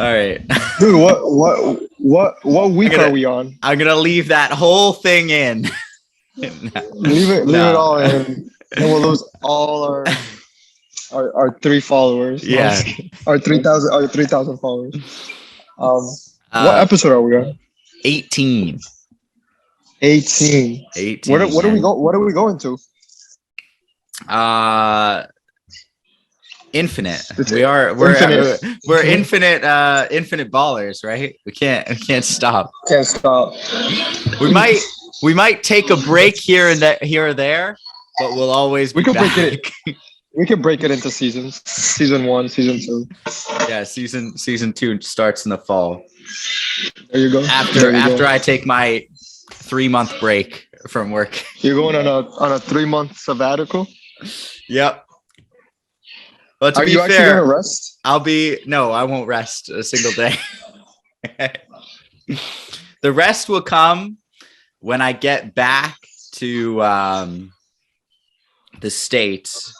right. Dude, what I'm week are gonna we on? I'm gonna leave that whole thing in. No. Leave it No. all in, and we'll lose all our 3 followers. No, I'm Yeah. just kidding. Our 3,000 followers. Um, what Uh episode are we on? 18. 18. What 18, what are we man. go? What are we going to? Uh Infinite. It's We're infinite. we're infinite ballers, right? We can't stop. Can't stop. We might we might take a break here or there, but we'll always We be could break back. it. We could break it into seasons. Season 1, season 2. Yeah, season 2 starts in the fall. There you go. After There you after go. I take my 3-month break from work. You're going on a 3 month sabbatical. Yep. But to Are be you actually fair, gonna rest? no, I won't rest a single day. The rest will come when I get back to the States,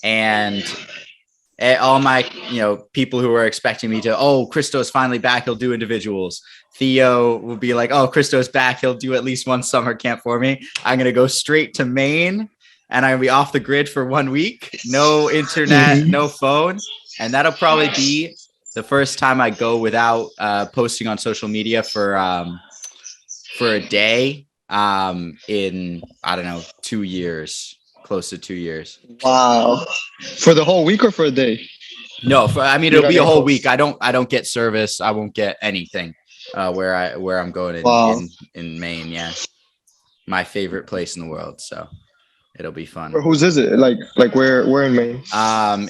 and all my people who are expecting me to, oh, Christo's finally back, he'll do individuals. Theo will be like, oh, Christo's back, he'll do at least one summer camp for me. I'm gonna go straight to Maine, and I'm gonna be off the grid for 1 week, no internet, no phone, and that'll probably be the first time I go without posting on social media for a day in, I don't know, 2 years, close to 2 years. Wow. For the whole week or for a day? No, I mean, You're it'll not be a gonna whole post. week. I don't get service. I won't get anything where I'm going Wow. in Maine. Yeah, my favorite place in the world. So it'll be fun. Whose is it? Like where in Maine?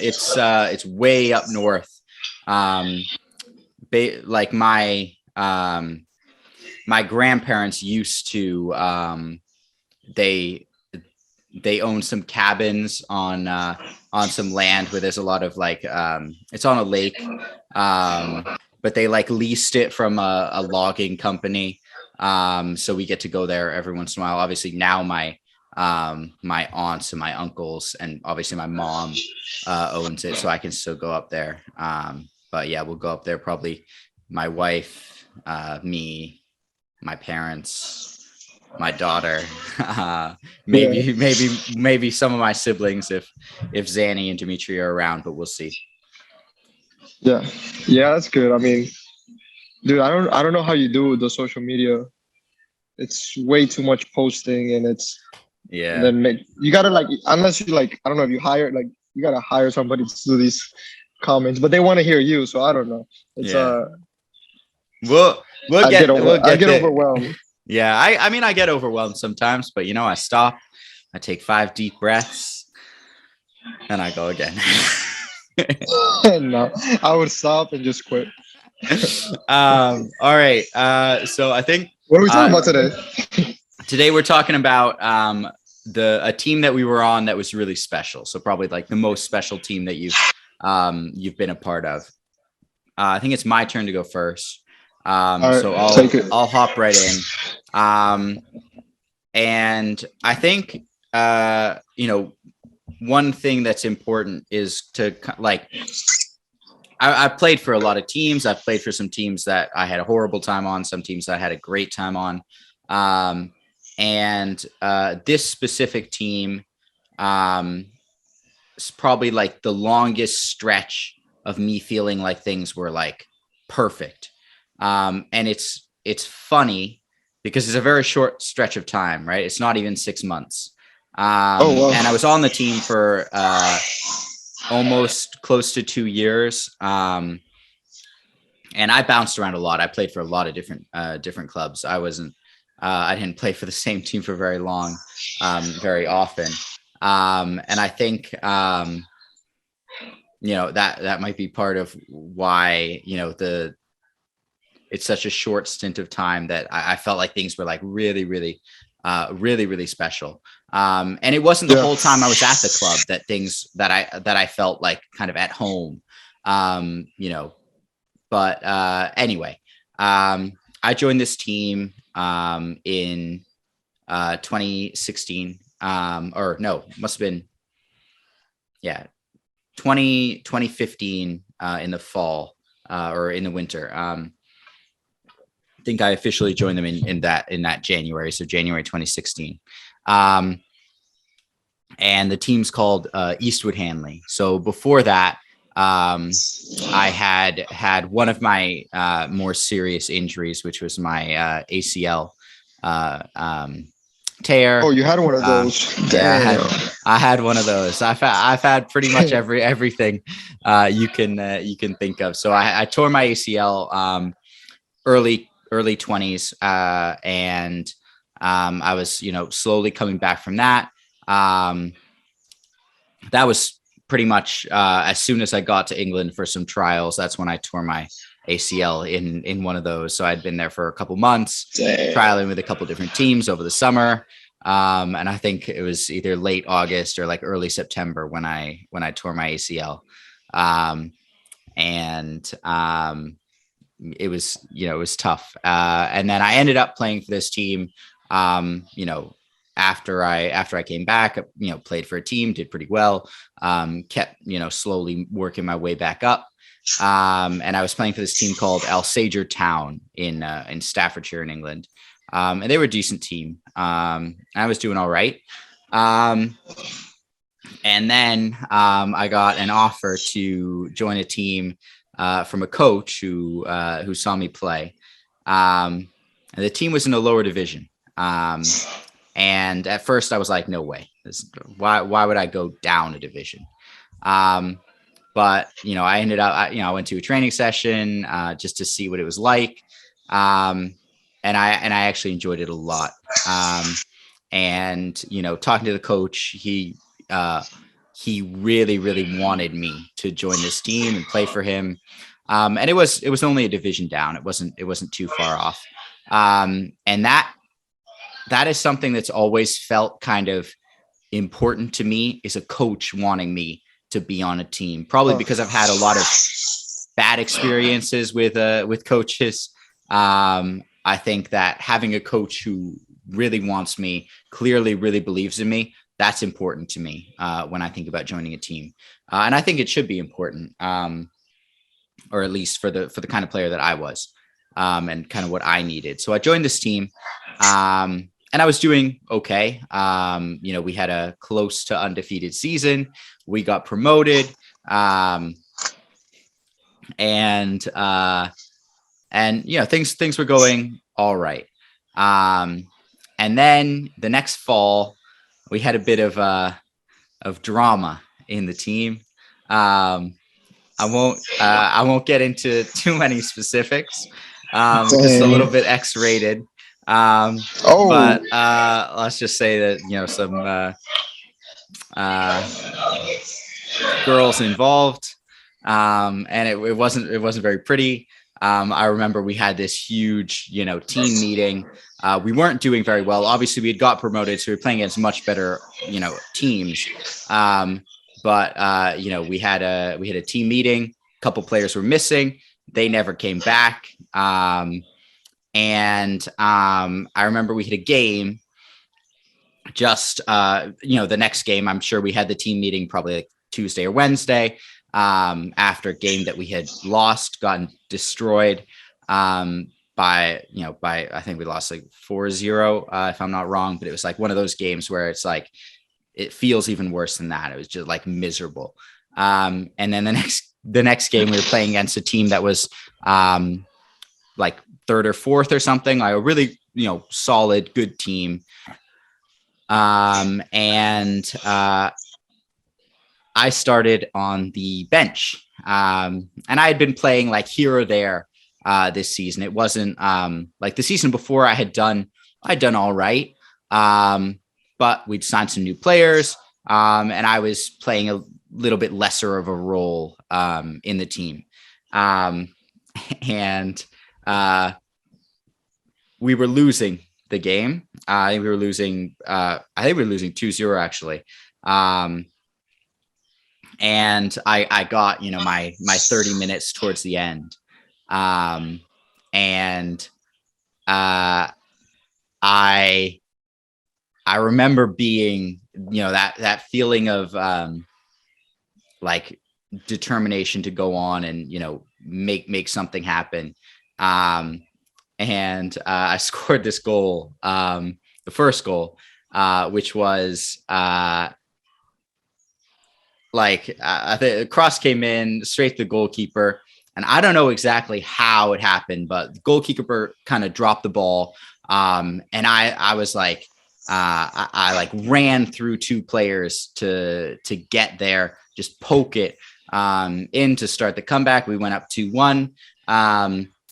It's way up north. Like my grandparents used to they own some cabins on some land where there's a lot of like it's on a lake, but they like leased it from a logging company, so we get to go there every once in a while. Obviously now my aunts and my uncles and obviously my mom owns it, so I can still go up there. But yeah, we'll go up there probably, my wife, me, my parents, my daughter, maybe some of my siblings if Zanny and Dimitri are around, but we'll see. Yeah. Yeah, that's good. I mean, dude, I don't know how you do with the social media. It's way too much posting, and Yeah, then you gotta, like, unless you, like, I don't know if you hire, like, you gotta hire somebody to do these comments, but they want to hear you, so I don't know. It's yeah. We'll I get get there. overwhelmed. Yeah, I mean, I get overwhelmed sometimes, but I stop, I take 5 deep breaths, and I go again. No, I would stop and just quit. All right. So I think What are we talking about today? today we're talking about a team that we were on that was really special. So probably like the most special team that you've been a part of. I think it's my turn to go first. Right, so I'll hop right in. And I think one thing that's important is to, like, I played for a lot of teams. I've played for some teams that I had a horrible time on, some teams that I had a great time on. And this specific team is probably like the longest stretch of me feeling like things were like perfect. And it's funny because it's a very short stretch of time, right? It's not even 6 months. Wow. And I was on the team for almost close to 2 years. And I bounced around a lot. I played for a lot of different clubs. I didn't play for the same team for very long, very often. And I think, that might be part of why, it's such a short stint of time that I felt like things were like really, really, really, really special. And it wasn't the whole time I was at the club that I felt like kind of at home, but anyway, I joined this team in 2016, or no, must have been, 2015 in the fall. or in the winter. I think I officially joined them in that January, so January 2016. And the team's called Eastwood Hanley. So before that, I had one of my more serious injuries, which was my ACL tear. Oh, you had one of those. Damn. Yeah, I had one of those. I've had pretty much everything you can think of. So I tore my ACL early 20s, and I was slowly coming back from that. That was pretty much as soon as I got to England for some trials. That's when I tore my ACL in one of those. So I'd been there for a couple months, trialing with a couple different teams over the summer. And I think it was either late August or like early September when I tore my ACL. It was tough. And then I ended up playing for this team, after I came back, played for a team, did pretty well, kept, slowly working my way back up. And I was playing for this team called Alsager Town in Staffordshire in England. And they were a decent team. I was doing all right. And then I got an offer to join a team from a coach who saw me play. And the team was in a lower division. And at first I was like, no way. Why would I go down a division? But I ended up, I went to a training session just to see what it was like. And I actually enjoyed it a lot. And talking to the coach, he really, really wanted me to join this team and play for him. And it was only a division down. It wasn't too far off. And that is something that's always felt kind of important to me, is a coach wanting me to be on a team, probably because I've had a lot of bad experiences with coaches. I think that having a coach who really wants me, clearly really believes in me, that's important to me when I think about joining a team. And I think it should be important, or at least for the kind of player that I was, and kind of what I needed. So I joined this team, and I was doing okay. We had a close to undefeated season. We got promoted, and things were going all right. And then the next fall, we had a bit of drama in the team. I won't get into too many specifics. Just a little bit X-rated. But let's just say that some girls involved, and it wasn't very pretty. I remember we had this huge team meeting. We weren't doing very well. Obviously, we had got promoted, so we were playing against much better teams. But we had a team meeting. A couple players were missing. They never came back. And I remember we had a game just, the next game. I'm sure we had the team meeting probably like Tuesday or Wednesday, after a game that we had lost, gotten destroyed by I think we lost like 4-0, if I'm not wrong. But it was like one of those games where it's like, it feels even worse than that. It was just like miserable. And then the next game we were playing against a team that was like third or fourth or something, like a really solid, good team. And I started on the bench, and I had been playing like here or there this season. It wasn't like the season before. I'd done all right, but we'd signed some new players, and I was playing a little bit lesser of a role in the team, and we were losing the game. I think we were losing 2-0 actually. And I got, my 30 minutes towards the end. And I remember being, that feeling of like determination to go on and, make something happen. And I scored this goal, the first goal, which was I think the cross came in straight to the goalkeeper. And I don't know exactly how it happened, but the goalkeeper kind of dropped the ball. And I was like, I like ran through two players to get there, just poke it in to start the comeback. We went up 2-1.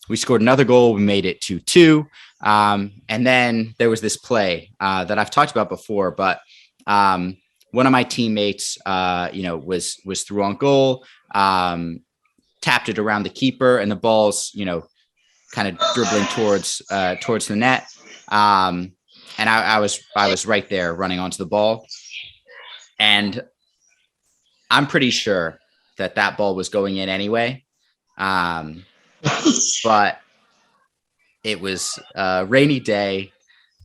We scored another goal. We made it 2-2. And then there was this play that I've talked about before, but one of my teammates, was through on goal, tapped it around the keeper, and the ball's, kind of dribbling towards the net. And I was right there running onto the ball. And I'm pretty sure that ball was going in anyway. But it was a rainy day,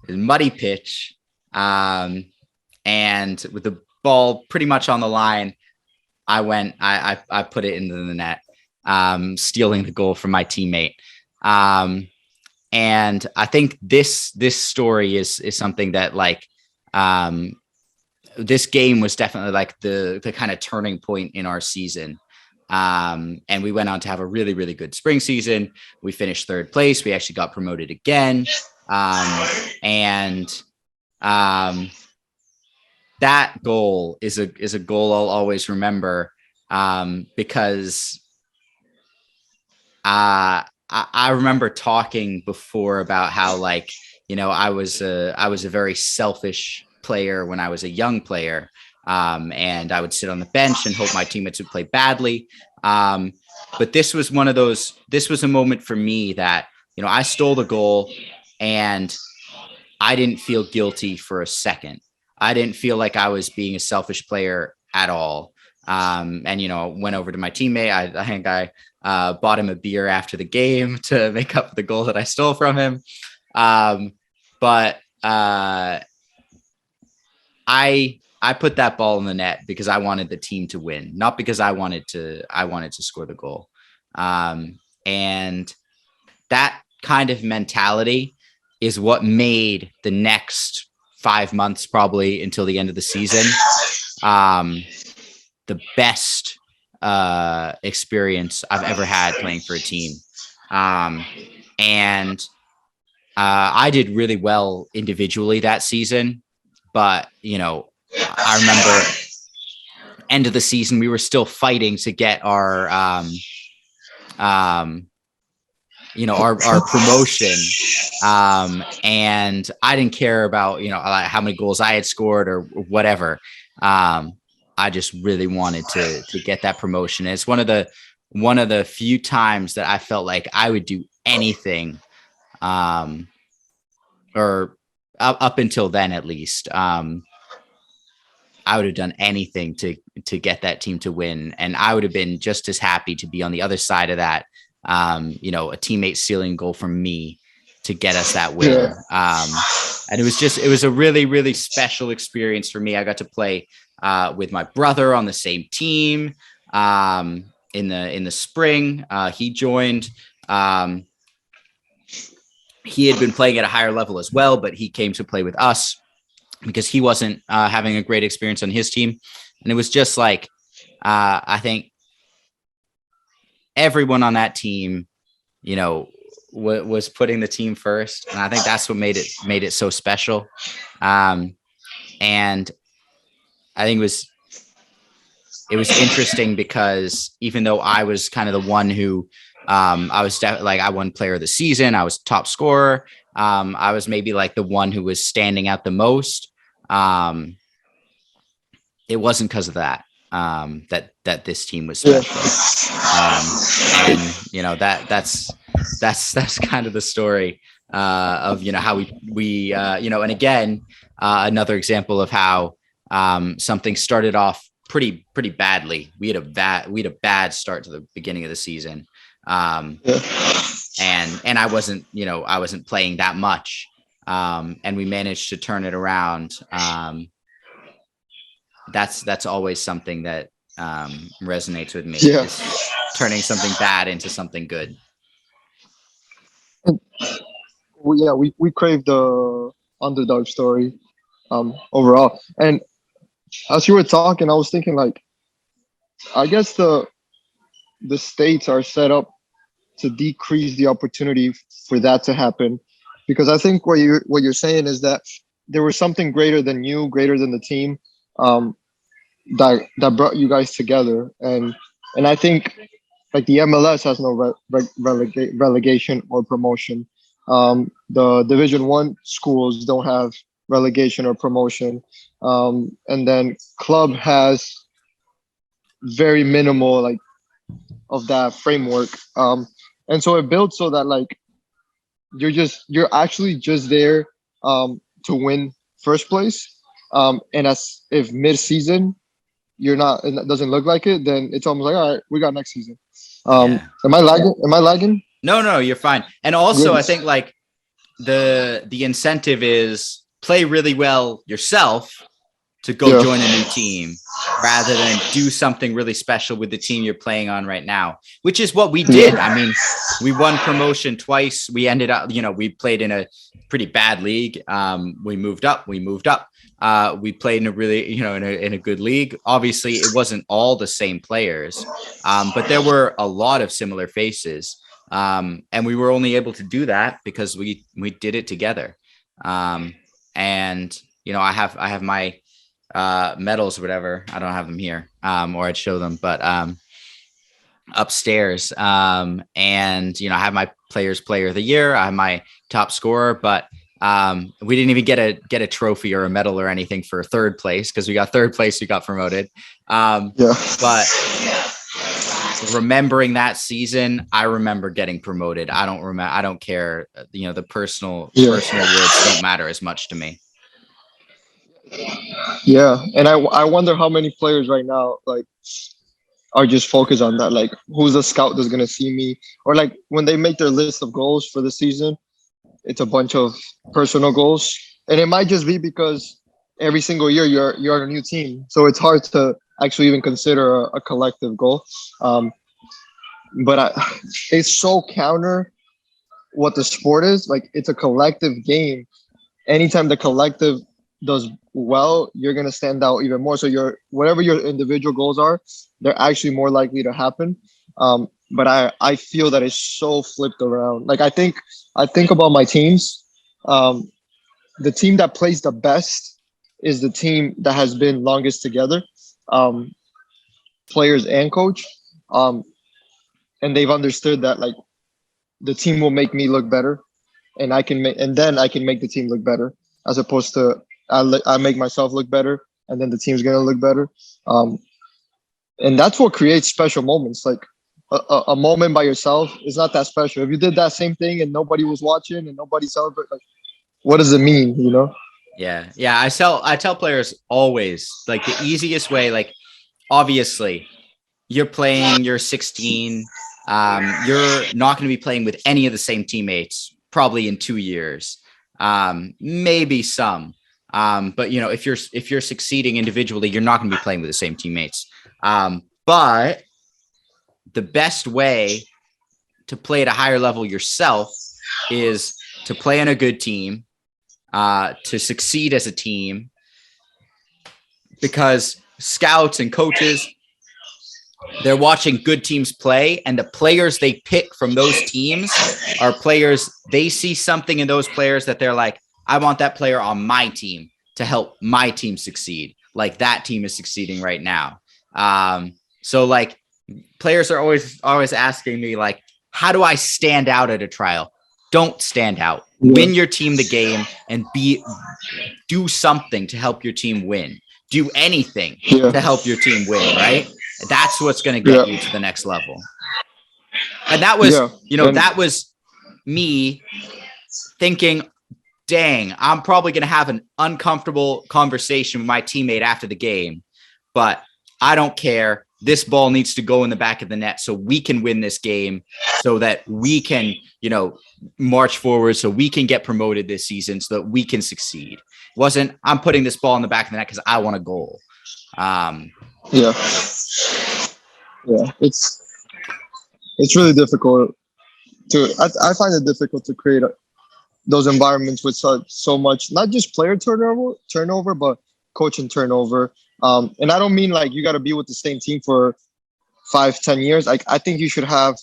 muddy pitch. And with the ball pretty much on the line, I put it into the net, stealing the goal from my teammate. And I think this story is something that this game was definitely like the kind of turning point in our season. And we went on to have a really, really good spring season. We finished third place. We actually got promoted again. That goal is a goal I'll always remember, because I remember talking before about how I was a very selfish player when I was a young player, and I would sit on the bench and hope my teammates would play badly. But this was a moment for me that, I stole the goal and I didn't feel guilty for a second. I didn't feel like I was being a selfish player at all. And, went over to my teammate. I think I bought him a beer after the game to make up for the goal that I stole from him. But I put that ball in the net because I wanted the team to win, not because I wanted to score the goal. And that kind of mentality is what made the next 5 months, probably until the end of the season, the best experience I've ever had playing for a team. And I did really well individually that season, but I remember end of the season, we were still fighting to get our promotion. And I didn't care about, how many goals I had scored or whatever. I just really wanted to get that promotion. It's one of the few times that I felt like I would do anything, or up until then, at least, I would have done anything to get that team to win. And I would have been just as happy to be on the other side of that, a teammate stealing a goal from me to get us that win. And it was a really, really special experience for me. I got to play with my brother on the same team in the spring. He joined. He had been playing at a higher level as well, but he came to play with us because he wasn't having a great experience on his team. And it was just I think everyone on that team, was putting the team first. And I think that's what made it so special. And I think it was interesting because even though I was kind of the one who, I was I won player of the season, I was top scorer. I was maybe the one who was standing out the most. It wasn't because of that, that this team was special. And that's kind of the story of, how we and again, another example of how something started off pretty badly. We had a bad start to the beginning of the season. And I wasn't playing that much. And we managed to turn it around. That's always something that resonates with me. turning something bad into something good. And we crave the underdog story overall. And as you were talking, I was thinking like I guess the states are set up to decrease the opportunity for that to happen, because I think what you're saying is that there was something greater than you, greater than the team, um, that brought you guys together, and I think like the MLS has no relegation or promotion. The Division 1 schools don't have relegation or promotion, and then club has very minimal like of that framework. And so it builds so that like you're actually just there to win first place. And as if mid season you're not, and it doesn't look like it, then it's almost like all right, we got next season. Yeah. Am I lagging? Am I lagging? No, you're fine. And also, Good. I think like the incentive is play really well yourself to go join a new team rather than do something really special with the team you're playing on right now, which is what we did. I mean, we won promotion twice. We ended up, we played in a pretty bad league. We moved up. We played in a really, in a good league. Obviously, it wasn't all the same players, but there were a lot of similar faces. And we were only able to do that because we did it together. And I have my medals or whatever. I don't have them here, or I'd show them, but upstairs. And I have my players player of the year. I have my top scorer, but we didn't even get a trophy or a medal or anything for third place because we got third place. We got promoted. But remembering that season, I remember getting promoted. I don't care. The personal awards don't matter as much to me. Yeah, and I wonder how many players right now like are just focused on that. Like, who's the scout that's gonna see me, or like when they make their list of goals for the season, it's a bunch of personal goals, and it might just be because every single year you're on a new team, so it's hard to actually even consider a collective goal. But it's so counter what the sport is. Like, it's a collective game. Anytime the collective does well, you're gonna stand out even more. So whatever your individual goals are, they're actually more likely to happen. But I feel that it's so flipped around. Like, I think about my teams. The team that plays the best is the team that has been longest together, players and coach. And they've understood that like the team will make me look better, and then I can make the team look better, as opposed to I make myself look better, and then the team's gonna look better. And that's what creates special moments. Like a moment by yourself is not that special. If you did that same thing and nobody was watching and nobody celebrated, like, what does it mean? Yeah. I tell players always, like, the easiest way, like, obviously you're 16. You're not going to be playing with any of the same teammates probably in 2 years. Maybe some. But if you're succeeding individually, you're not going to be playing with the same teammates. But the best way to play at a higher level yourself is to play on a good team, to succeed as a team, because scouts and coaches, they're watching good teams play, and the players they pick from those teams are players. They see something in those players that they're like, I want that player on my team to help my team succeed. Like that team is succeeding right now. So like players are always asking me like, how do I stand out at a trial? Don't stand out. Win your team the game and do something to help your team win. Do anything to help your team win, right? That's what's going to get you to the next level. And that was, that was me thinking, dang, I'm probably going to have an uncomfortable conversation with my teammate after the game, but I don't care. This ball needs to go in the back of the net so we can win this game, so that we can, march forward, so we can get promoted this season, so that we can succeed. It wasn't, I'm putting this ball in the back of the net because I want a goal. Yeah. It's It's really difficult to. I find it difficult to create those environments with so much, not just player turnover, but coaching turnover. And I don't mean like you got to be with the same team for 5, 10 years. Like I think you should have,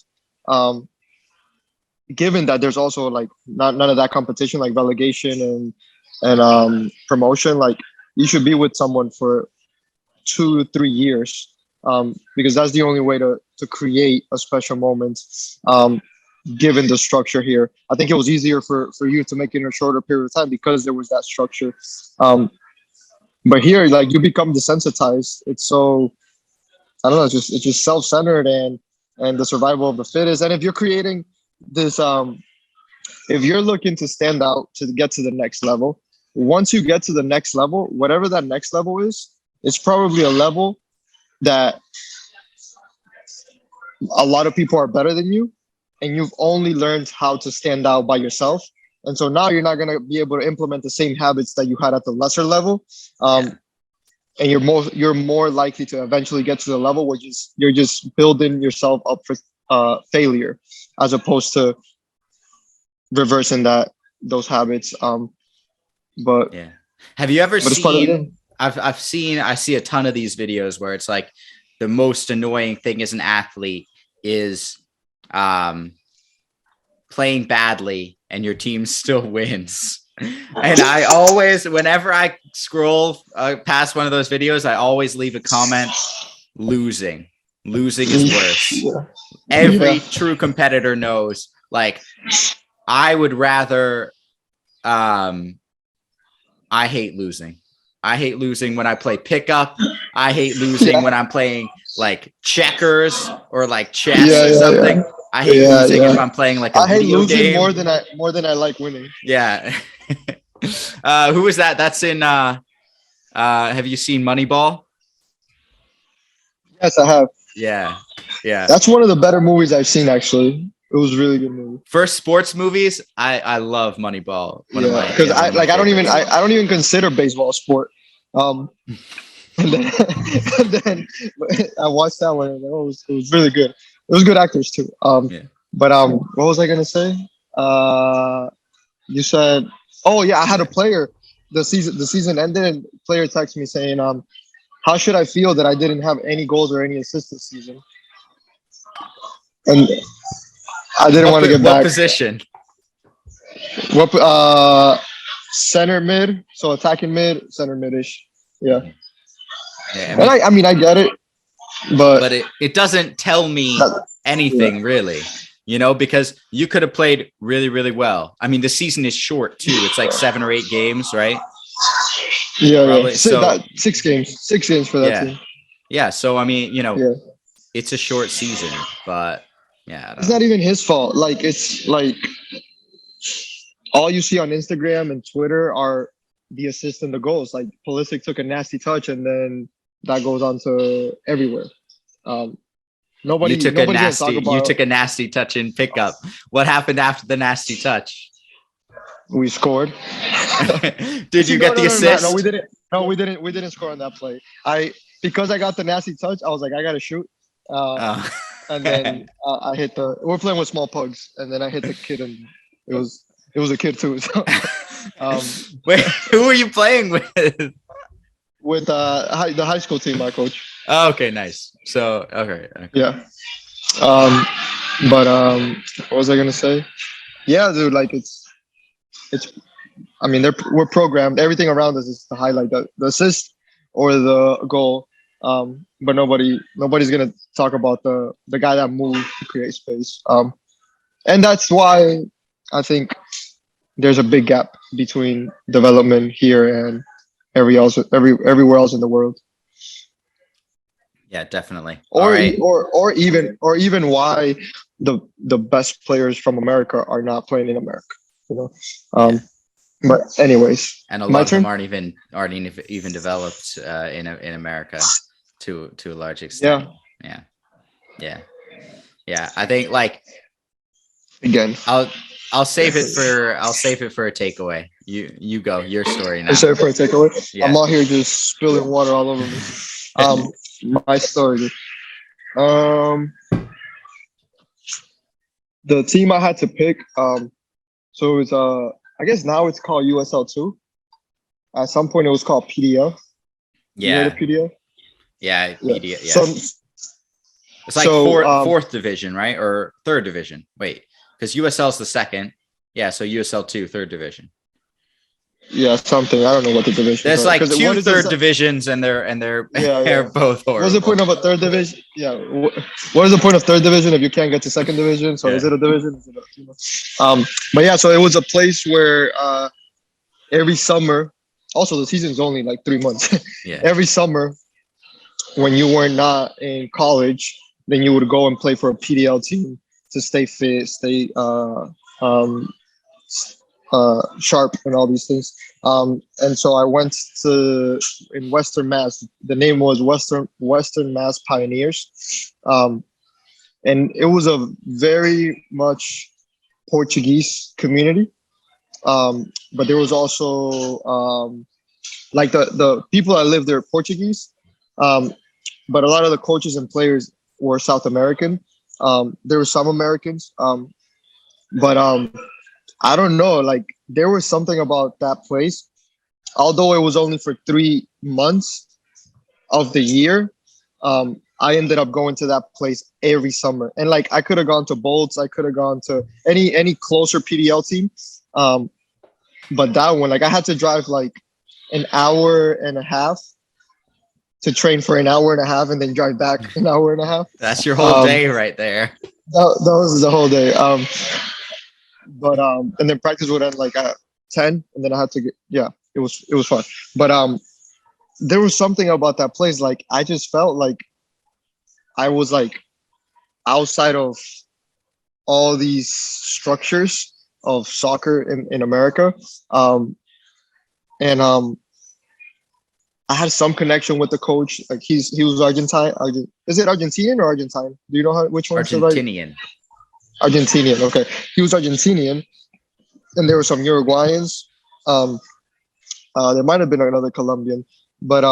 given that there's also like not none of that competition like relegation and promotion. Like you should be with someone for 2, 3 years, because that's the only way to create a special moment. Um, Given the structure here, I think it was easier for you to make it in a shorter period of time because there was that structure. Um, but here, like you become desensitized. It's so I don't know. It's just self-centered and the survival of the fittest. And if you're creating this, if you're looking to stand out to get to the next level, once you get to the next level, whatever that next level is, it's probably a level that a lot of people are better than you, and you've only learned how to stand out by yourself. And so now you're not going to be able to implement the same habits that you had at the lesser level. And you're more likely to eventually get to the level where you're just building yourself up for failure, as opposed to reversing those habits. But Yeah. Have you ever but it's part of the seen? game. I see a ton of these videos where it's like the most annoying thing as an athlete is playing badly and your team still wins. And I always, whenever I scroll past one of those videos, I always leave a comment: losing is worse. Yeah. Every true competitor knows, like, I would rather, I hate losing. I hate losing when I play pickup. I hate losing when I'm playing like checkers or like chess or something. Yeah. I hate losing if I'm playing like a video game. more than I like winning. Yeah. Who is that? That's in have you seen Moneyball? Yes, I have. Yeah. Yeah. That's one of the better movies I've seen, actually. It was a really good movie. For sports movies, I love Moneyball. Because I don't even consider baseball a sport. And then, and then I watched that one and it was really good. It was good actors too. But what was I gonna say? You said, oh yeah, I had a player. The season ended and player texted me saying, how should I feel that I didn't have any goals or any assists this season? And I didn't want to get back. What position? Center mid, so attacking mid, center mid-ish. Yeah. Yeah, and I mean I get it, but it doesn't tell me anything really, because you could have played really, really well. I mean, the season is short too. It's like 7 or 8 games, right? Yeah. So 6 games for that team. Yeah. So I mean, it's a short season, but yeah, it's not even his fault. Like it's like all you see on Instagram and Twitter are the assists and the goals. Like Pulisic took a nasty touch, and then that goes on to everywhere. You took a nasty touch in pickup. What happened after the nasty touch? We scored. Did you get the assist? No, we didn't. No, we didn't. We didn't score on that play. Because I got the nasty touch, I was like, I gotta shoot. And then I hit we're playing with small pugs, and then I hit the kid, and it was a kid too. So, wait, who were you playing with? With the high school team, my coach. Oh, okay, nice. So, okay. Yeah. But what was I gonna say? Yeah, dude. Like it's. I mean, we're programmed. Everything around us is to highlight the assist or the goal. But nobody's gonna talk about the guy that moved to create space. And that's why I think there's a big gap between development here and everywhere else in the world. Yeah, definitely. Or even why the best players from America are not playing in America. But anyways, and a lot of them aren't even developed in America to a large extent. Yeah. I think like again, I'll save it for a takeaway. You go, your story now. I'll save it for a takeaway. Yeah. I'm out here just spilling water all over me. My story. the team I had to pick. So it was I guess now it's called USL 2. At some point it was called PDL. You heard of Yeah, PDL? yeah, Yeah. media. So Yes, it's like so fourth division, right, or third division. Wait, because USL is the second. Yeah, so USL 2, third division. yeah, something. I don't know what the divisions There's are like because two what is this? third divisions, and they're Yeah, they're yeah. both What's the point horrible. of a third division? Yeah. What is the point of third division if you can't get to second division? So is Yeah, it a division? Is it but yeah, so it was a place where every summer, also the season's only like 3 months. yeah. Every summer, when you were not in college, then you would go and play for a PDL team to stay fit, stay um, sharp, and all these things. And so I went to in Western Mass. The name was Western Mass Pioneers, and it was a very much Portuguese community. But there was also like the people that lived there Portuguese, um, but a lot of the coaches and players were South American. There were some Americans, but I don't know. Like there was something about that place. Although it was only for 3 months of the year, I ended up going to that place every summer. And like I could have gone to Bolts, I could have gone to any closer PDL team, um, but that one, like I had to drive like an hour and a half to train for an hour and a half, and then drive back an hour and a half. That's your whole Um, day right there. that was the whole day. But and then practice would end like at 10, and then I had to get yeah, it was fun. But there was something about that place. Like I just felt like I was like outside of all these structures of soccer in America. Um, and I had some connection with the coach. Like he was Argentine. Is it Argentinian or Argentine? Do you know which one's the right? Argentinian. Argentinian. Okay, he was Argentinian, and there were some Uruguayans. Um, there might have been another Colombian, but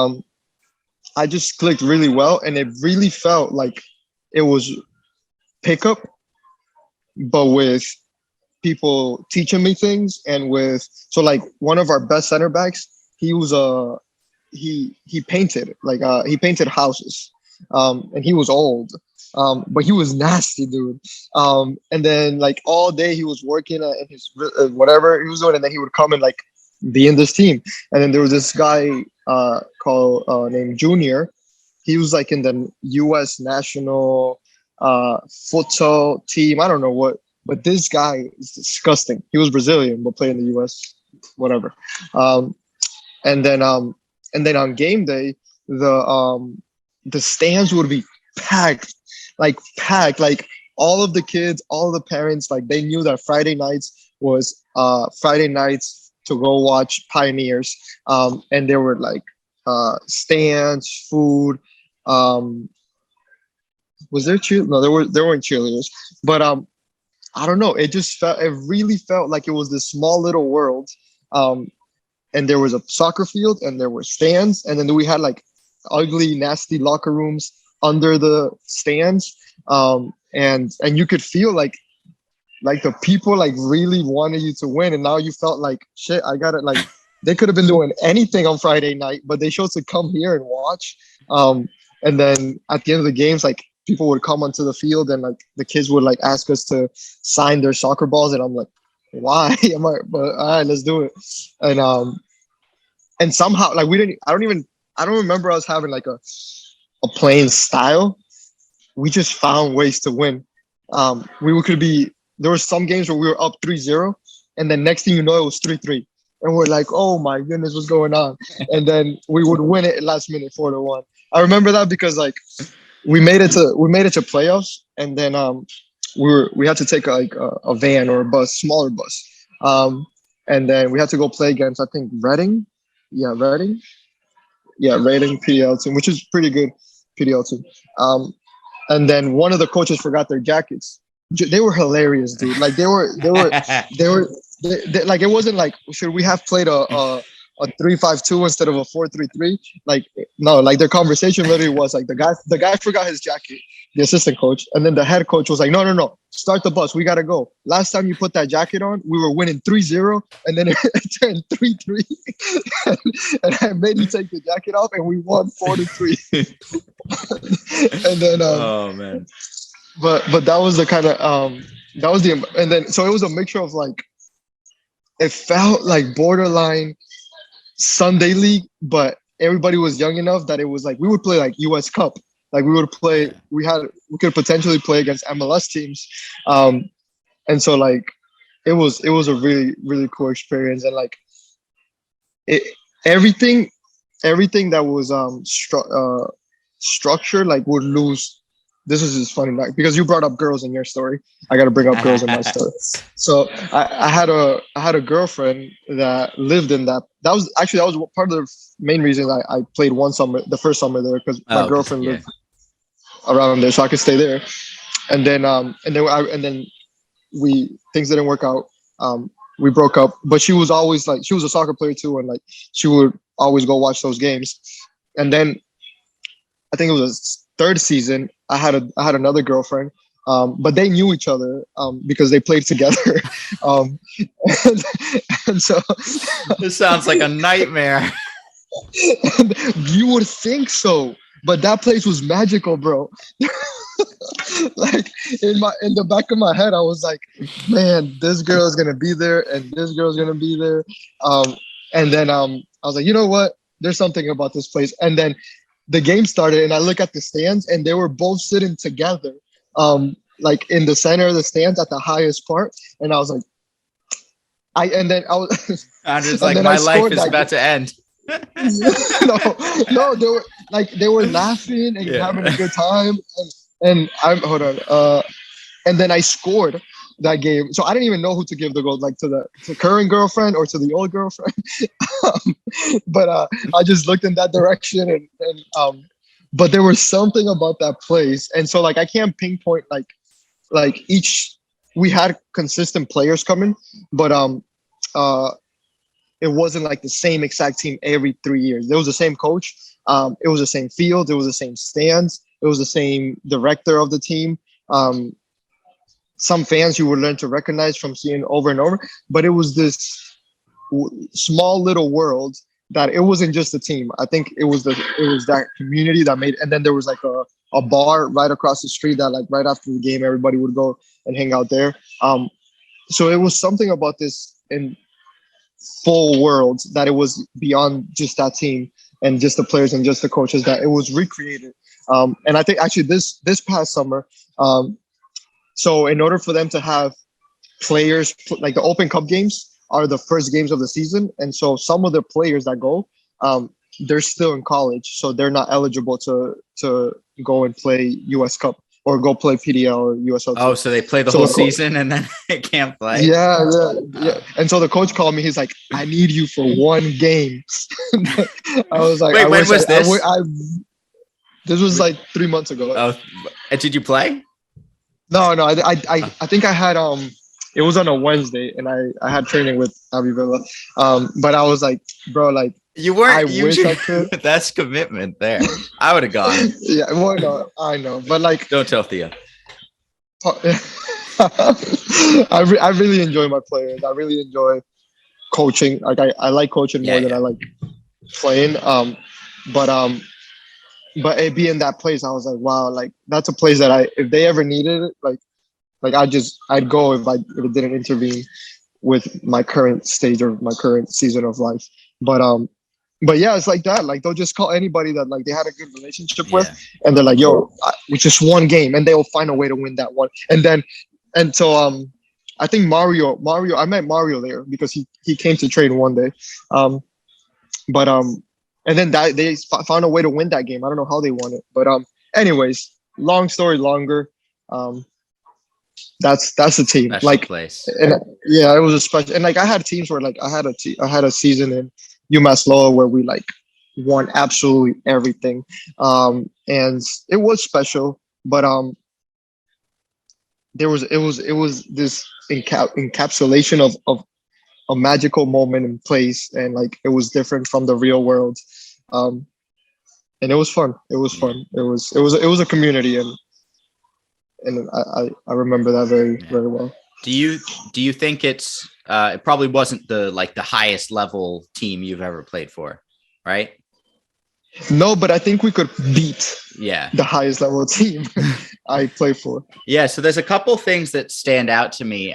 I just clicked really well, and it really felt like it was pickup, but with people teaching me things, and with so like one of our best center backs, he was he painted like he painted houses, and he was old, but he was nasty, dude. And then like all day he was working in his whatever he was doing, and then he would come and like be in this team. And then there was this guy called named Junior. He was like in the U.S. national futsal team. I don't know what, but this guy is disgusting. He was Brazilian but played in the U.S. Whatever. Um, and then on game day, the stands would be packed, like all of the kids, all the parents, like they knew that Friday nights was Friday nights to go watch Pioneers, and there were like stands, food. Um, was there cheer? No, there weren't cheerleaders, but I don't know. It really felt like it was this small little world. Um, and there was a soccer field, and there were stands, and then we had like ugly, nasty locker rooms under the stands. And you could feel like the people like really wanted you to win, and now you felt like shit. I got it. Like they could have been doing anything on Friday night, but they chose to come here and watch. And then at the end of the games, like people would come onto the field, and like the kids would like ask us to sign their soccer balls, and I'm like, why? I'm like, but all right, let's do it. And somehow like we didn't. I don't remember us having like a playing style. We just found ways to win. We could be. There were some games where we were up 3-0, and then next thing you know, it was 3-3. And we're like, oh my goodness, what's going on? And then we would win it last minute 4-1. I remember that because like we made it to playoffs, and then we had to take like a van or a bus, smaller bus, and then we had to go play against I think Reading, Reading PDL team, which is pretty good PDL team. And then one of the coaches forgot their jackets. They were hilarious, dude. Like they were like it wasn't like should we have played a a 3-5-2 instead of a 4-3-3. Like no, like their conversation literally was like the guy forgot his jacket, the assistant coach, and then the head coach was like, no, start the bus, we gotta go. Last time you put that jacket on, we were winning 3-0, and then it turned 3-3, and I made you take the jacket off, and we won 4-3. And then oh man. but that was the kind of that was the and then so it was a mixture of like it felt like borderline Sunday league, but everybody was young enough that it was like we would play like US Cup. Like we would play, we could potentially play against MLS teams. And so like it was a really, really cool experience. And like everything that was structured like would lose. This is just funny, like, because you brought up girls in your story. I got to bring up girls in my story. So I had a girlfriend that lived in that. That was part of the main reason I played the first summer there, because my girlfriend lived around there, so I could stay there. And then things didn't work out. We broke up, but she was always like, she was a soccer player too, and like she would always go watch those games. And then I think it was third season, I had another girlfriend, but they knew each other because they played together. And so this sounds like a nightmare. You would think so, but that place was magical, bro. Like in the back of my head, I was like, man, this girl is gonna be there, and this girl's gonna be there. And then I was like, you know what? There's something about this place. And then the game started, and I look at the stands, and they were both sitting together, like in the center of the stands at the highest part. And I was like, I'm just like, my life is about to end. no, they were laughing and having a good time, and and then I scored that game. So I didn't even know who to give the goal, like to the current girlfriend or to the old girlfriend. But I just looked in that direction, and but there was something about that place, and so like I can't pinpoint like each. We had consistent players coming, but it wasn't like the same exact team every 3 years. There was the same coach. It was the same field. It was the same stands. It was the same director of the team. Some fans you would learn to recognize from seeing over and over. But it was this small little world that it wasn't just the team. I think it was that community that made. And then there was like a bar right across the street that like right after the game everybody would go and hang out there. So it was something about this in full world that it was beyond just that team and just the players and just the coaches, that it was recreated. And I think actually this past summer, so in order for them to have players, like the Open Cup games are the first games of the season, and so some of the players that go, they're still in college, so they're not eligible to go and play US Cup or go play PDL or USL. Oh, so they play the whole season and then they can't play? Yeah. And so the coach called me. He's like, I need you for one game. I was like, wait, when was this? This was like 3 months ago. Oh, and did you play? No. I think I had it was on a Wednesday, and I had training with Abbey Villa. But I was like, bro, like, you weren't. I wish I could. That's commitment there. I would have gone. Yeah, well, no, I know, but like, don't tell Thea. I really enjoy my players. I really enjoy coaching. Like I like coaching more than I like playing. But it being that place, I was like, wow, like that's a place that if they ever needed it, like I'd go if it didn't intervene with my current stage or my current season of life. But yeah, it's like that. Like they'll just call anybody that like they had a good relationship with, and they're like, "Yo, we just one game," and they will find a way to win that one. And so I think Mario, I met Mario there because he came to train one day, and then they found a way to win that game. I don't know how they won it, but anyways, long story longer. That's the team. Special like place. And yeah, it was a special. And like I had teams where like I had a season in UMass Lowell where we like won absolutely everything, and it was special. But it was this encapsulation a magical moment in place, and like it was different from the real world. Um, and it was fun. It was Yeah. fun. It was a community, and I remember that very Yeah. very well. Do you think it probably wasn't the highest level team you've ever played for, right? No, but I think we could beat Yeah. the highest level team I play for. Yeah, so there's a couple things that stand out to me.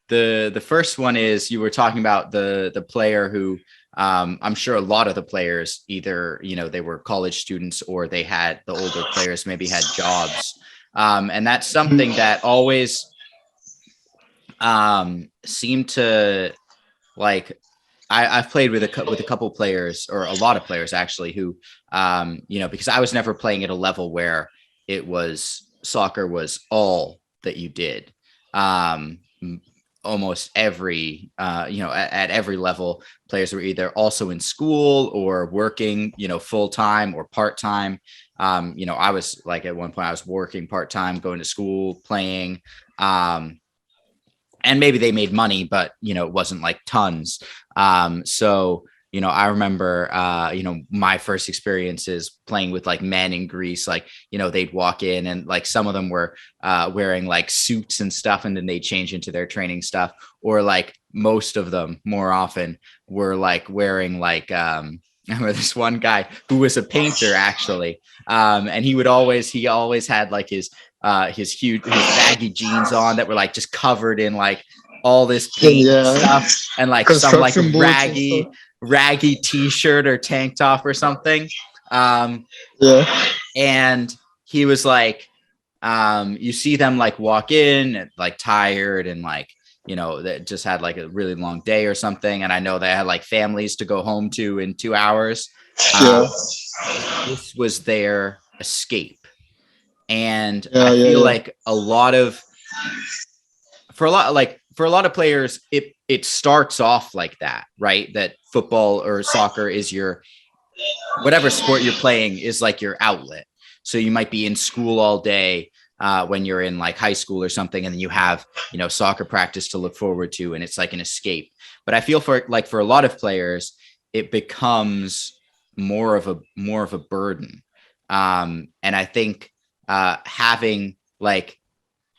The first one is you were talking about the player who I'm sure a lot of the players either they were college students or they had the older players maybe had jobs, and that's something that always seemed to like I've played with a couple players or a lot of players actually who because I was never playing at a level where soccer was all that you did. Um, Almost every at every level players were either also in school or working full time or part time. I was like at one point I was working part time, going to school, playing. And maybe they made money, but it wasn't like tons. So I remember my first experiences playing with like men in Greece, like they'd walk in and like some of them were wearing like suits and stuff, and then they change into their training stuff, or like most of them more often were like wearing like I remember this one guy who was a painter actually, and he always had like his baggy jeans on that were like just covered in like all this paint and Yeah, stuff, and like some like construction boots and stuff. raggy t-shirt or tank top or something. Yeah, And he was like, you see them like walk in like tired and like that just had like a really long day or something, and I know they had like families to go home to in 2 hours. yeah, This was their escape. And yeah, I yeah, feel yeah. like for a lot of players, it starts off like that, right? That football or soccer is whatever sport you're playing is like your outlet. So you might be in school all day when you're in like high school or something, and then you have soccer practice to look forward to, and it's like an escape. But I feel for a lot of players, it becomes more of a burden. And I think having like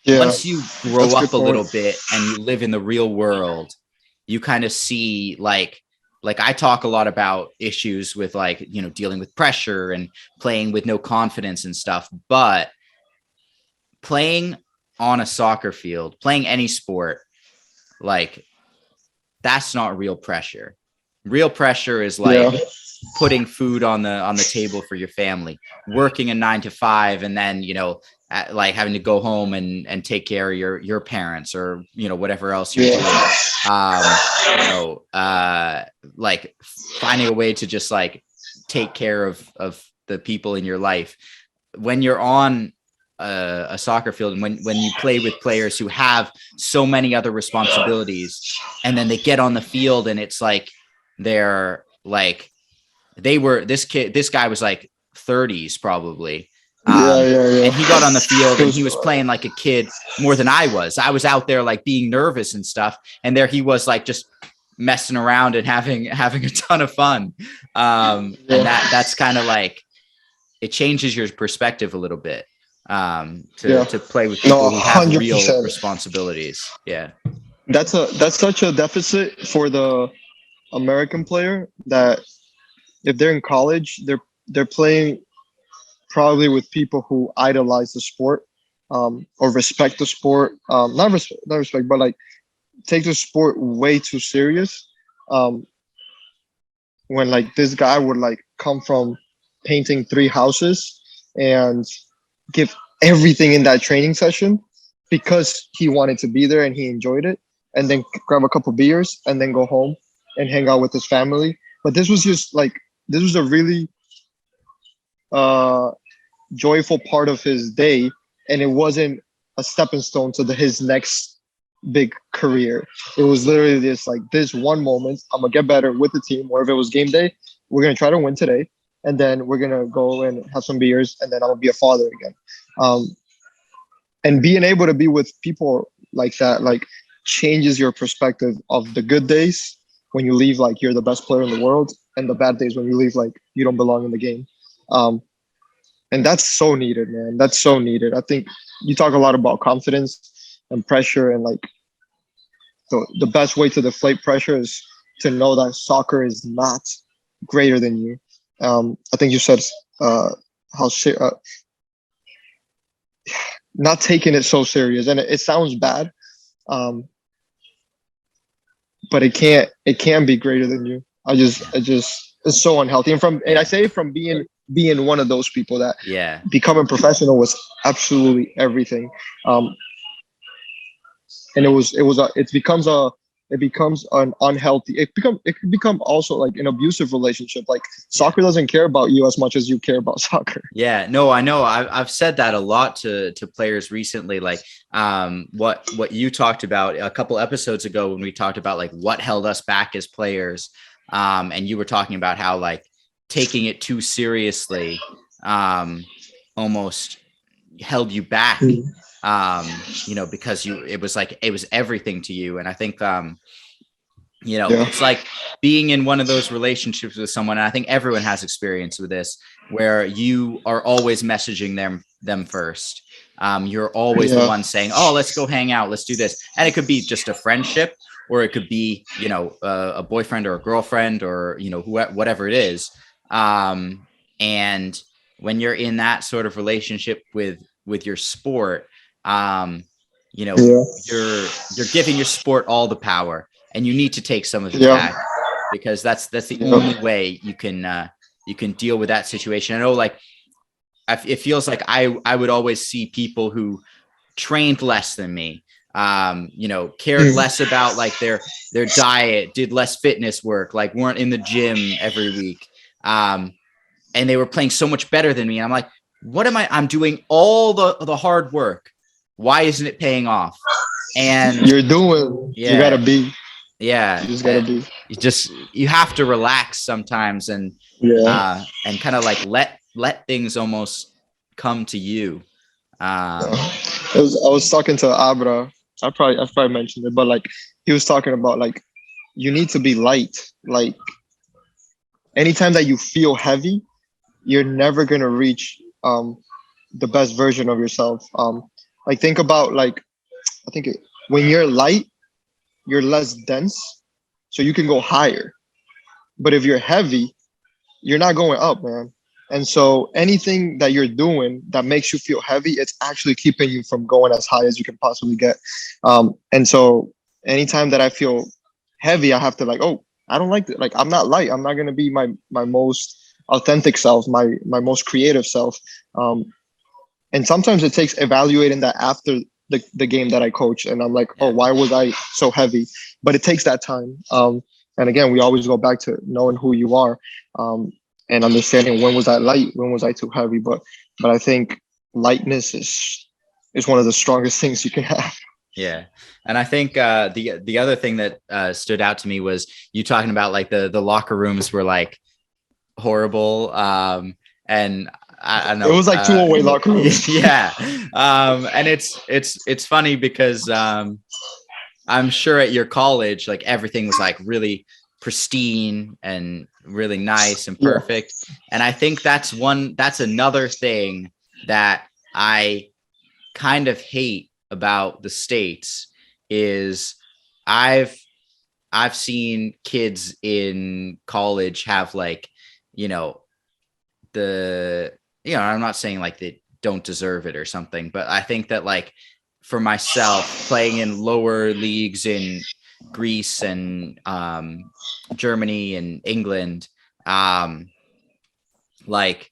Yeah, once you grow that's a up good a point. little bit and you live in the real world, you kind of see like I talk a lot about issues with like dealing with pressure and playing with no confidence and stuff, but playing on a soccer field, playing any sport, like that's not real pressure. Real pressure is Yeah, like putting food on the table for your family, working a 9 to 5, and then like having to go home and take care of your parents or whatever else you're yeah, doing. Like finding a way to just like take care of the people in your life when you're on a soccer field, and when you play with players who have so many other responsibilities, and then they get on the field and it's like they're like this guy was like 30s probably. yeah, yeah, And he got on the field yeah. and he was playing like a kid more than I was. I was out there like being nervous and stuff, and there he was like just messing around and having a ton of fun. And that's kind of like it changes your perspective a little bit, Yeah. to play with No, people who have real 100%. responsibilities. Yeah. That's such a deficit for the American player that if they're in college, they're playing probably with people who idolize the sport, or respect the sport. Not respect, but like take the sport way too serious. Um, when like this guy would like come from painting 3 houses and give everything in that training session because he wanted to be there and he enjoyed it, and then grab a couple beers and then go home and hang out with his family. But this was just like this was a really uh joyful part of his day, and it wasn't a stepping stone to his next big career. It was literally just like this one moment. I'm gonna get better with the team, or if it was game day, we're gonna try to win today, and then we're gonna go and have some beers, and then I'm gonna be a father again. And being able to be with people like that, like changes your perspective of the good days when you leave like you're the best player in the world, and the bad days when you leave like you don't belong in the game. Um, and that's so needed, man. That's so needed. I think you talk a lot about confidence and pressure, and like the best way to deflate pressure is to know that soccer is not greater than you. I think you said uh, how not taking it so serious, and it sounds bad, um, but it can be greater than you. I just it's so unhealthy, and I Yeah. say it from being one of those people that Yeah. becoming professional was absolutely everything. Um, and it becomes an unhealthy, it could become also like an abusive relationship. Like Yeah. soccer doesn't care about you as much as you care about soccer. Yeah, no, I know. I've said that a lot to players recently. Like, what you talked about a couple episodes ago when we talked about like what held us back as players, and you were talking about how like taking it too seriously, almost held you back, because it was like it was everything to you. And I think, Yeah, it's like being in one of those relationships with someone. And I think everyone has experience with this, where you are always messaging them first. You're always the yeah, one saying, "Oh, let's go hang out. Let's do this." And it could be just a friendship, or it could be, a boyfriend or a girlfriend, or whatever it is. And when you're in that sort of relationship with your sport, um, you know, yeah, you're giving your sport all the power, and you need to take some of it yeah, back, because that's the yeah, only way you can deal with that situation. I know, like, it feels like I would always see people who trained less than me, cared mm, less about like their diet, did less fitness work, like weren't in the gym every week, and they were playing so much better than me. And I'm like, what am I'm doing all the hard work, why isn't it paying off? And you gotta yeah, be, yeah, you just gotta be. you have to relax sometimes, Yeah. and kind of like let things almost come to you. Yeah. um I was talking to Abra. I probably mentioned it, but like he was talking about like you need to be light. Like anytime that you feel heavy, you're never gonna reach the best version of yourself. Like think about like I think when you're light, you're less dense, so you can go higher. But if you're heavy, you're not going up, man. And so anything that you're doing that makes you feel heavy, it's actually keeping you from going as high as you can possibly get. And so anytime that I feel heavy, I have to like, oh, I don't like it. Like I'm not light. I'm not gonna be my most authentic self, my most creative self. Um, and sometimes it takes evaluating that after the game that I coach, and I'm like, oh, yeah, why was I so heavy? But it takes that time. And again, we always go back to knowing who you are, um, and understanding when was I light, when was I too heavy. But I think lightness is one of the strongest things you can have. yeah. And I think, the other thing that stood out to me was you talking about like the locker rooms were like horrible. And I don't It know. was like two away locker rooms. Yeah. And it's funny because, I'm sure at your college, like everything was like really pristine and really nice and Yeah, perfect. And I think that's another thing that I kind of hate about the States is I've I've seen kids in college have like, you know, I'm not saying like they don't deserve it or something, but I think that like for myself playing in lower leagues in Greece and, Germany and England, um, like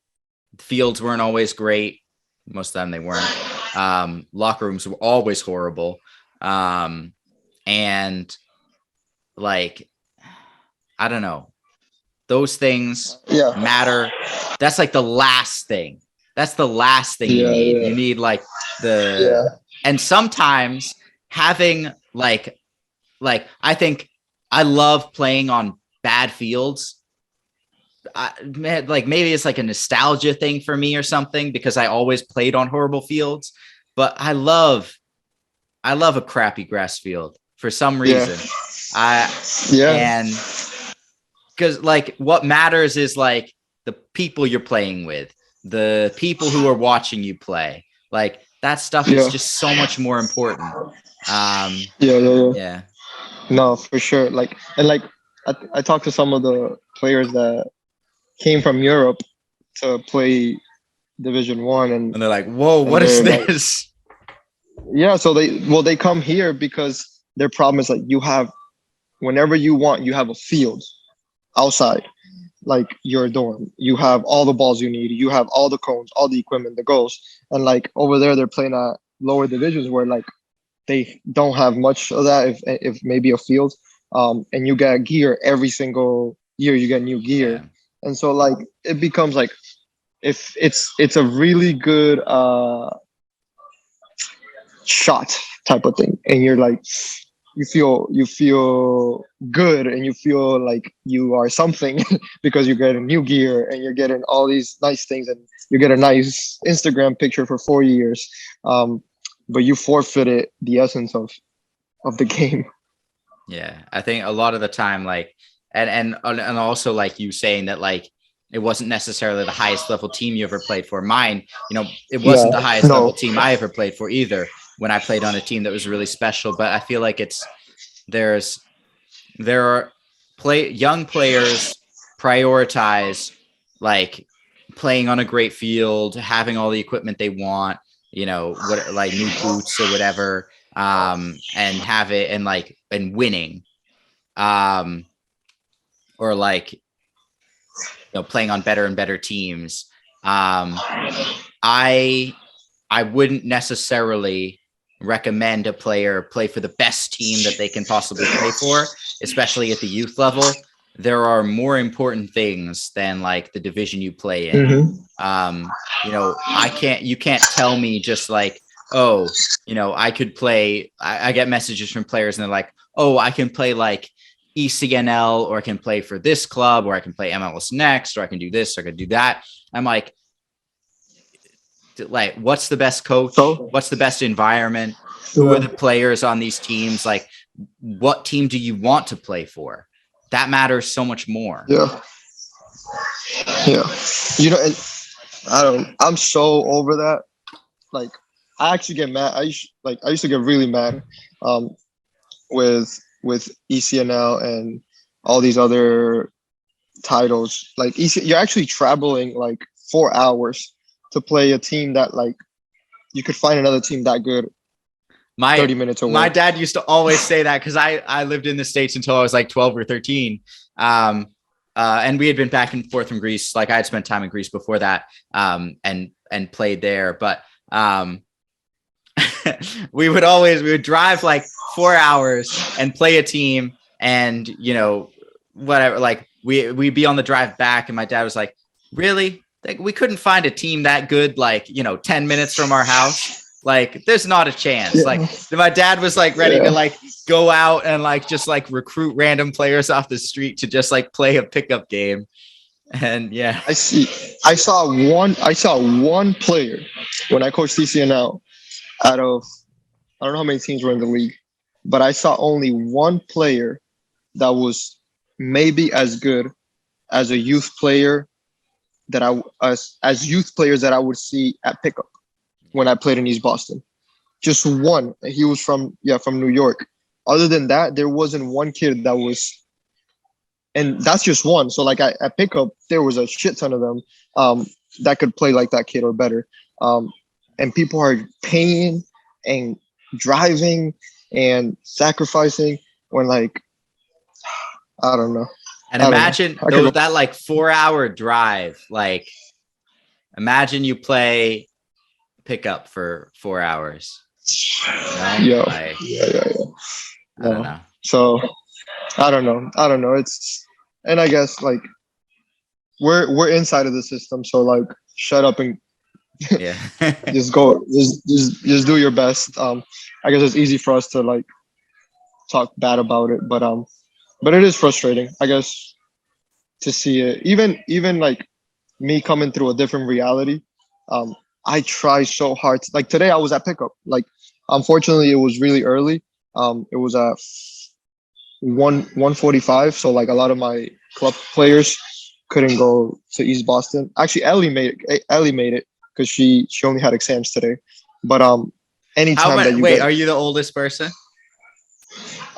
fields weren't always great. Most of the time they weren't. Locker rooms were always horrible. Um, and like, I don't know, those things yeah, matter. That's like the last thing. That's the last thing you yeah, need. yeah, You need like yeah, and sometimes having like I think I love playing on bad fields. Man, like maybe it's like a nostalgia thing for me or something because I always played on horrible fields, but I love a crappy grass field. for some Yeah. reason. I Yeah. and because like what matters is like the people you're playing with, the people who are watching you play. Like that stuff is Yeah. just so much more important. Yeah. Yeah. Yeah. Yeah. No, for sure. Like, and like, I talked to some of the players that came from Europe to play Division 1, And they're like, whoa, and what is they're like, this? yeah. So they come here because their problem is like you have whenever you want, you have a field outside, like your dorm. You have all the balls you need. You have all the cones, all the equipment, the goals, and like over there, they're playing at lower divisions where like they don't have much of that, if maybe a field. And you get gear every single year. You get new gear, Yeah. and so like it becomes like if it's a really good shot type of thing, and you're like you feel good and you feel like you are something because you get a new gear and you're getting all these nice things and you get a nice Instagram picture for 4 years, but you forfeited the essence of the game. Yeah. I think a lot of the time, like, and also like you saying that like it wasn't necessarily the highest level team you ever played for. Mine, it wasn't the Yeah, highest no. level team I ever played for either when I played on a team that was really special. But I feel like there are young players prioritize like playing on a great field, having all the equipment they want, what like new boots or whatever, and have it and winning, um, or like playing on better and better teams. I I wouldn't necessarily recommend a player play for the best team that they can possibly play for, especially at the youth level. There are more important things than like the division you play in. Mm-hmm. You can't tell me just like, oh, I could play. I get messages from players and they're like, oh, I can play like ECNL, or I can play for this club, or I can play MLS Next, or I can do this, or I can do that. I'm like, what's the best coach? So What's the best environment? Who are yeah, the players on these teams? Like, what team do you want to play for? That matters so much more. yeah, yeah. And I'm so over that. Like, I actually get mad. I used to get really mad, um, with ECNL and all these other titles. Like you're actually traveling like 4 hours to play a team that like you could find another team that good My 30 minutes my away. dad used to always say that because I lived in the States until I was like 12 or 13. And we had been back and forth from Greece. Like I had spent time in Greece before that, and played there. But we would drive like 4 hours and play a team, and whatever. Like we'd be on the drive back, and my dad was like, "Really? Like, we couldn't find a team that good, like 10 minutes from our house. Like, there's not a chance." Yeah. Like, my dad was like ready to Yeah. like go out and like just like recruit random players off the street to just like play a pickup game. And yeah, I saw one player when I coached TCNL out of I don't know how many teams were in the league, but I saw only one player that was maybe as good as a youth player that as youth players that I would see at pickup when I played in East Boston. Just one. He was from New York. Other than that, there wasn't one kid that was, and that's just one. So like at pickup, there was a shit ton of them that could play like that kid or better. And people are paying and driving and sacrificing when like I don't know. and I don't know. imagine I could go. that like 4 hour drive. Like, imagine you play pickup for 4 hours. Yeah. Like, Yeah. I don't know. So I don't know. It's and I guess like we're inside of the system, so like shut up and Yeah. just go just do your best. I guess it's easy for us to like talk bad about it, but it is frustrating, I guess, to see it. Even like me coming through a different reality. I try so hard. Like today I was at pickup. Like unfortunately it was really early. It was at 1:45. So like a lot of my club players couldn't go to East Boston. Actually, Ellie made it because she only had exams today. But How anytime that much? you Wait, get are you the oldest person?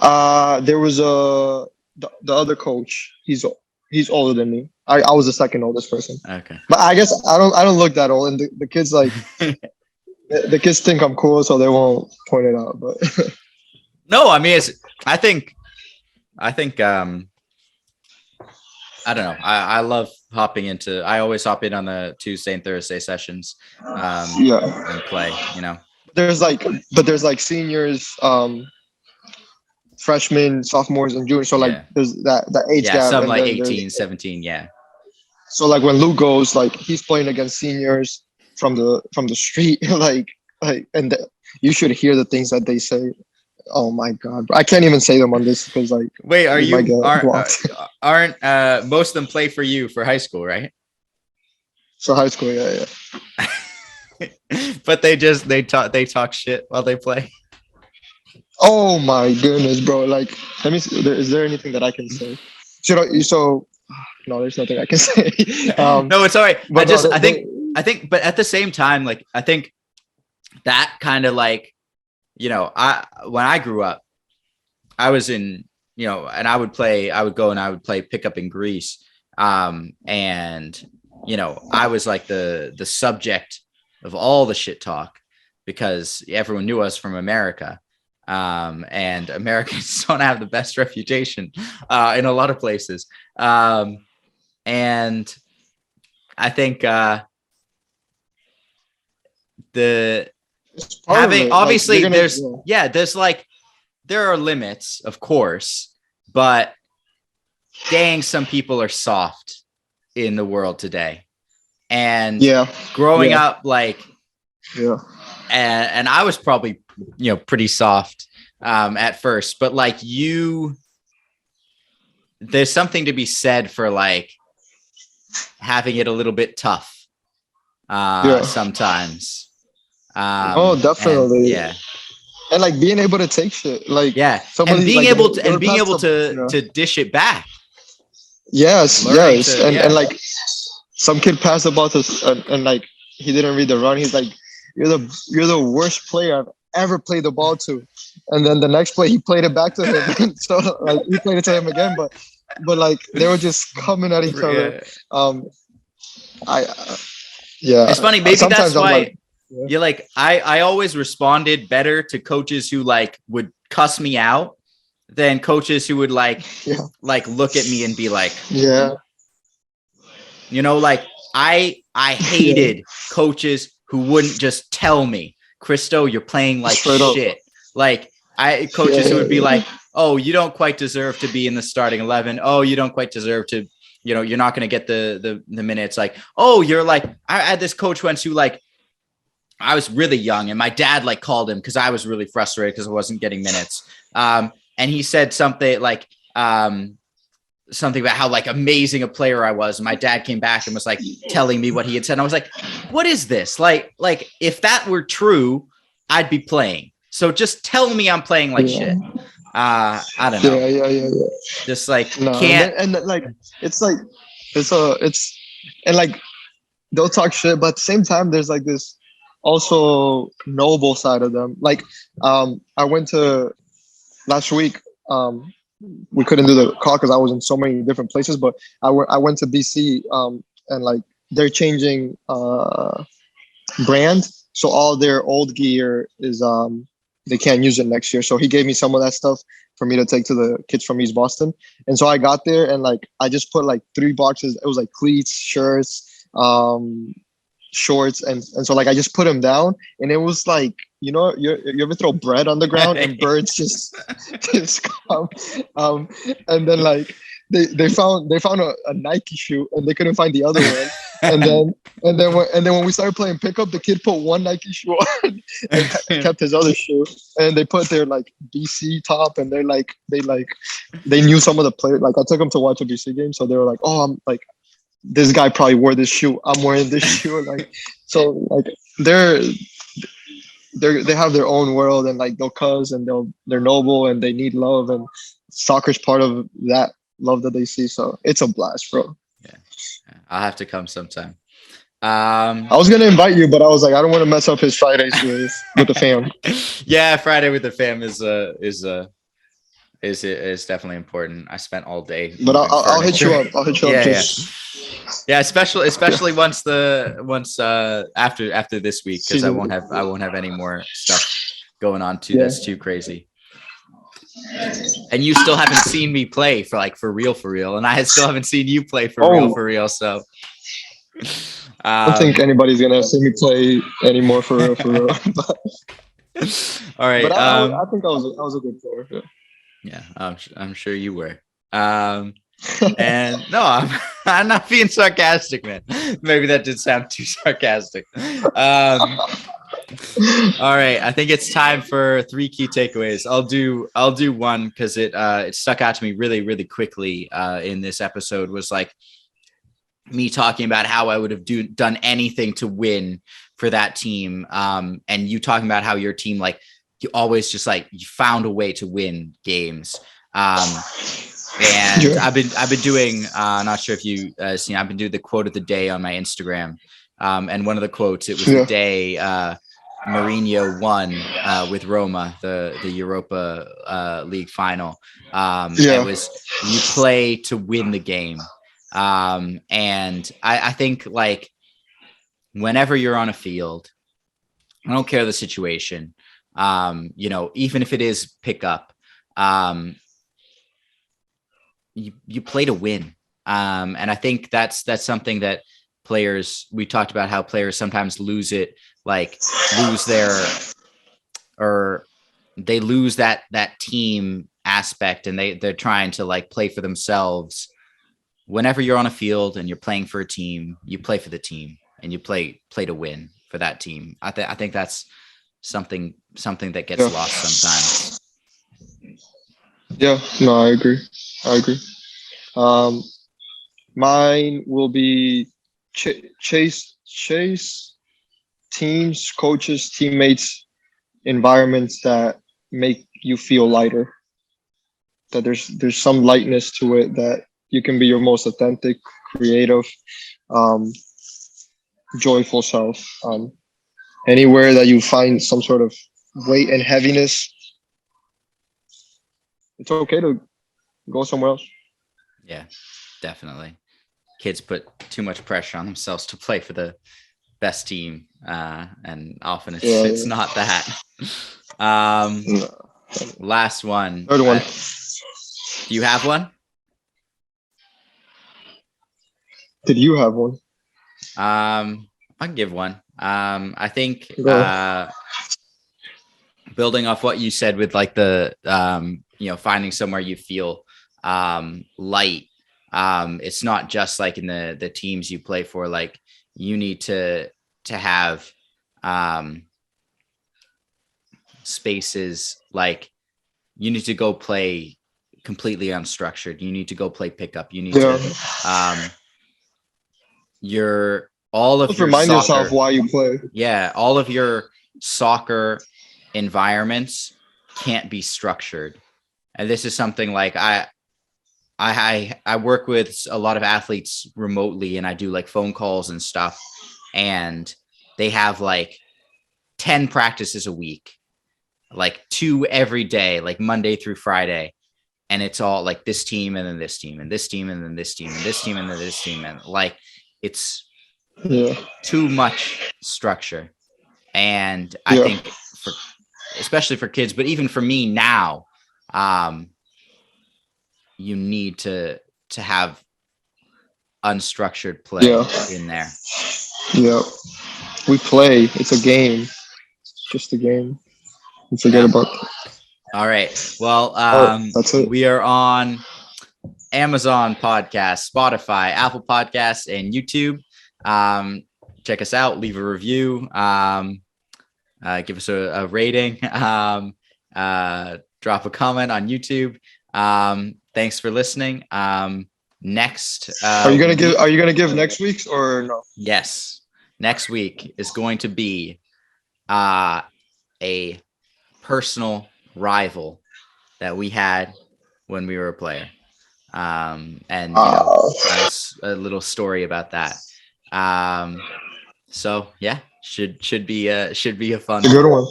there was the other coach. He's older than me. I was the second oldest person. Okay. But I guess I don't look that old, and the kids like the kids think I'm cool, so they won't point it out. But No, I mean, it's. I think. I don't know. I love hopping into. I always hop in on the Tuesday and Thursday sessions, yeah, and play. You know. there's like seniors, freshmen, sophomores, and juniors. So like Yeah. there's that age Yeah. gap, Some and like then 18, 17. Yeah. so like when Luke goes, like he's playing against seniors from the street, and you should hear the things that they say. Oh my god, I can't even say them on this because like Wait, we might get blocked. aren't most of them play for you for high school, right? So high school, yeah. But they talk shit while they play. Oh my goodness, bro! Like, let me. See, is there anything that I can say? So no, there's nothing I can say. No, it's all right. But I think, but at the same time, like I think that kind of like, when I grew up, I was in, and I would go and I would play pickup in Greece. And, I was like the subject of all the shit talk because everyone knew us from America. And Americans don't have the best reputation in a lot of places. And I think obviously there's like there are limits, of course, but dang, some people are soft in the world today. And growing up, like, and I was probably, pretty soft at first, but like there's something to be said for like having it a little bit tough sometimes. Definitely. And like being able to take shit, like and being able to dish it back. Yes, and like some kid passed the ball to and like he didn't read the run. He's like, you're the worst player I've ever played the ball to. And then the next play he played it back to him. So like he played it to him again, but like they were just coming at each other. It's funny. Maybe sometimes that's why you're like I always responded better to coaches who like would cuss me out than coaches who would like look at me and be like, like I hated coaches who wouldn't just tell me, Christo, you're playing like shit. Like coaches who would be like, oh, you don't quite deserve to be in the starting 11. Oh, you don't quite deserve to, you're not going to get the minutes. Like, oh, you're like, I had this coach once who like, I was really young and my dad like called him because I was really frustrated because I wasn't getting minutes. And he said something like, something about how like amazing a player I was. And my dad came back and was like telling me what he had said. And I was like, what is this? Like if that were true, I'd be playing. So just tell me I'm playing like shit. I don't know. Yeah. Just like can't. And like, it's and like they'll talk shit, but at the same time, there's like this also noble side of them. Like, I went to last week, we couldn't do the call because I was in so many different places, but I went to BC, and like they're changing brand, so all their old gear is they can't use it next year. So he gave me some of that stuff for me to take to the kids from East Boston, and so I got there and like I just put like 3 boxes. It was like cleats, shirts, shorts, and so like I just put them down, and it was like, you ever throw bread on the ground and birds just come, and then like they found a Nike shoe and they couldn't find the other one, and then when we started playing pickup, the kid put one Nike shoe on and kept his other shoe, and they put their like BC top, and they knew some of the players. Like I took them to watch a BC game, so they were like, oh, I'm like, this guy probably wore this shoe, I'm wearing this shoe, like, so like they're they have their own world, and like they'll cuss and they're noble and they need love, and soccer's part of that love that they see. So it's a blast, bro. Yeah, I'll have to come sometime. I was gonna invite you, but I was like, I don't want to mess up his Fridays with the fam. Yeah, Friday with the fam is definitely important. I spent all day But moving I'll hit you furniture. up. I'll hit you up. Yeah, yeah. Just Yeah, especially once after this week, because I season. won't have any more stuff going on that's too crazy. And you still haven't seen me play for real, and I still haven't seen you play for real. So I don't think anybody's gonna see me play anymore for real, for real. All right. But I think I was a good player. Yeah, I'm sure you were. And no, I'm not being sarcastic, man. Maybe that did sound too sarcastic. All right, I think it's time for 3 key takeaways. I'll do one because it stuck out to me really quickly in this episode. Was like me talking about how I would have done anything to win for that team, and you talking about how your team, like, you always just like you found a way to win games. And I've been doing, not sure if you seen, I've been doing the quote of the day on my Instagram. And one of the quotes, it was the day Mourinho won with Roma, the Europa League final. It was, you play to win the game. And I think, like, whenever you're on a field, I don't care the situation, even if it is pickup, you play to win. And I think that's something that players, we talked about how players sometimes lose that team aspect, and they're trying to like play for themselves. Whenever you're on a field and you're playing for a team, you play for the team and you play to win for that team. I think that's something that gets lost sometimes. Yeah, no, I agree. Mine will be chase teams, coaches, teammates, environments that make you feel lighter. That there's some lightness to it, that you can be your most authentic, creative, joyful self. Anywhere that you find some sort of weight and heaviness, it's okay to go somewhere else. Yeah, definitely. Kids put too much pressure on themselves to play for the best team, and often it's not that. Last one. Third one. Do you have one? Did you have one? I can give one. I think building off what you said with like the finding somewhere you feel light. It's not just like in the teams you play for. Like, you need to have spaces, like you need to go play completely unstructured. You need to go play pickup. You need to remind yourself why you play. Yeah, all of your soccer environments can't be structured. And this is something like I work with a lot of athletes remotely, and I do like phone calls and stuff, and they have like 10 practices a week, like 2 every day, like Monday through Friday. And it's all like this team and then this team and this team and then this team and this team and then this team. And like, it's too much structure. And I think especially for kids, but even for me now, you need to have unstructured play in there. Yeah. We play. It's a game. It's just a game. You forget about that. All right. Well, that's it. We are on Amazon Podcasts, Spotify, Apple Podcasts, and YouTube. Check us out. Leave a review. Give us a rating. Drop a comment on YouTube. Thanks for listening. Next, are you gonna give next week's or no? Yes. Next week is going to be a personal rival that we had when we were a player. And a little story about that. So yeah, should be a fun It's a good one.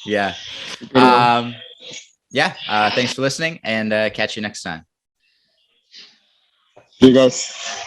Yeah. Good one. Yeah. Thanks for listening, and catch you next time. See you guys.